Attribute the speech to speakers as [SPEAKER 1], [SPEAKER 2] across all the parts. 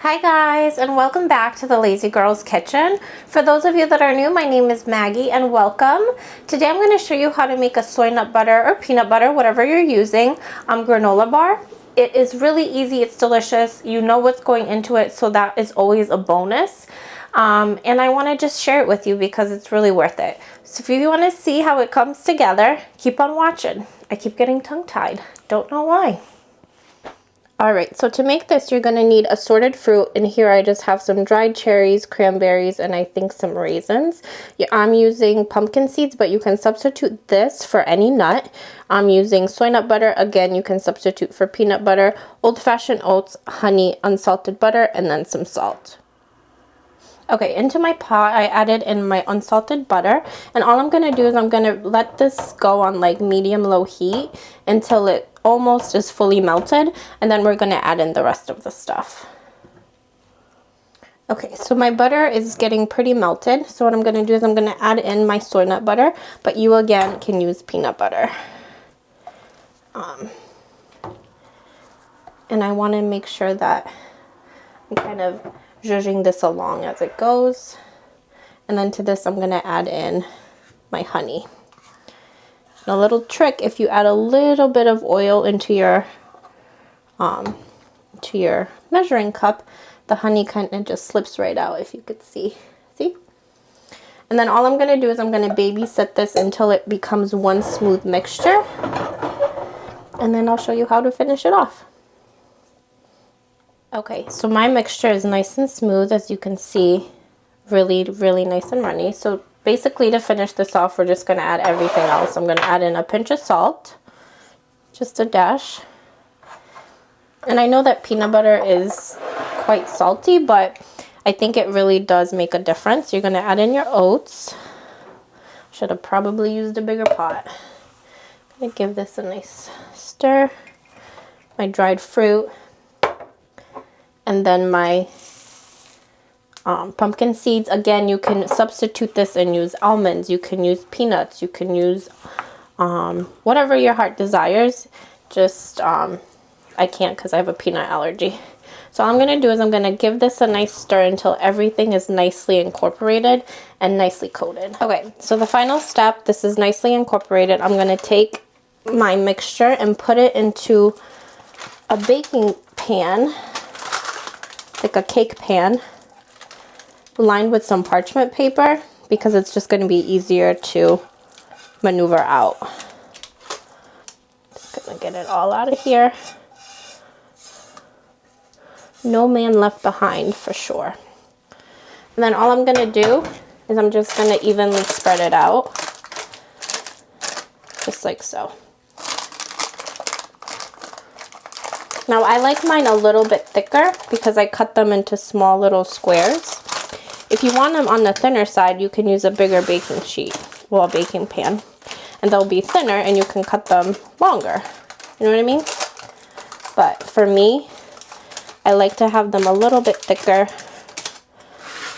[SPEAKER 1] Hi guys, and welcome back to the Lazy Girl's Kitchen. For those of you that are new, my name is Maggie and welcome. Today I'm going to show you how to make a soy nut butter or peanut butter, whatever you're using, granola bar. It is really easy, it's delicious, you know what's going into it, so that is always a bonus. And I want to just share it with you because it's really worth it. So if you want to see how it comes together, keep on watching. I keep getting tongue-tied, don't know why. Alright, so to make this, you're going to need assorted fruit, and here I just have some dried cherries, cranberries, and I think some raisins. Yeah, I'm using pumpkin seeds, but you can substitute this for any nut. I'm using soy nut butter. Again, you can substitute for peanut butter, old-fashioned oats, honey, unsalted butter, and then some salt. Okay, into my pot, I added in my unsalted butter, and all I'm going to do is I'm going to let this go on like medium-low heat until it almost is fully melted, and then we're going to add in the rest of the stuff. Okay, so my butter is getting pretty melted, so what I'm going to do is I'm going to add in my soy nut butter, but you again can use peanut butter. And I want to make sure that I'm kind of zhuzhing this along as it goes, and then to this I'm going to add in my honey. And a little trick, if you add a little bit of oil into your measuring cup, the honey kind of just slips right out, if you could see. And then all I'm going to do is I'm going to babysit this until it becomes one smooth mixture, and then I'll show you how to finish it off. Okay, so my mixture is nice and smooth, as you can see, really nice and runny. So basically, to finish this off, we're just going to add everything else. I'm going to add in a pinch of salt, just a dash. And I know that peanut butter is quite salty, but I think it really does make a difference. You're going to add in your oats. Should have probably used a bigger pot. I'm going to give this a nice stir. My dried fruit. And then my pumpkin seeds. Again, you can substitute this and use almonds. You can use peanuts. You can use whatever your heart desires. Just, I can't because I have a peanut allergy. So all I'm going to do is I'm going to give this a nice stir until everything is nicely incorporated and nicely coated. Okay, so the final step, this is nicely incorporated. I'm going to take my mixture and put it into a baking pan, like a cake pan, lined with some parchment paper, because it's just going to be easier to maneuver out. Just going to get it all out of here. No man left behind for sure. And then all I'm going to do is I'm just going to evenly spread it out, just like so. Now I like mine a little bit thicker because I cut them into small little squares. If you want them on the thinner side, you can use a bigger baking sheet, well, a baking pan, and they'll be thinner and you can cut them longer. You know what I mean? But for me, I like to have them a little bit thicker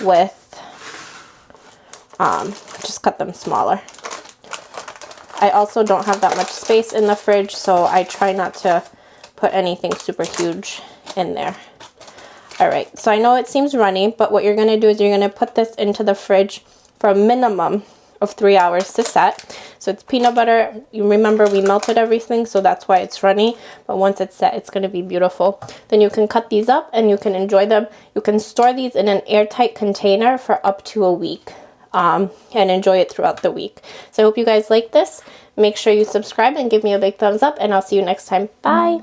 [SPEAKER 1] with, just cut them smaller. I also don't have that much space in the fridge, so I try not to put anything super huge in there. Alright, so I know it seems runny, but what you're going to do is you're going to put this into the fridge for a minimum of 3 hours to set. So it's peanut butter. You remember we melted everything, so that's why it's runny. But once it's set, it's going to be beautiful. Then you can cut these up and you can enjoy them. You can store these in an airtight container for up to a week and enjoy it throughout the week. So I hope you guys like this. Make sure you subscribe and give me a big thumbs up, and I'll see you next time. Bye!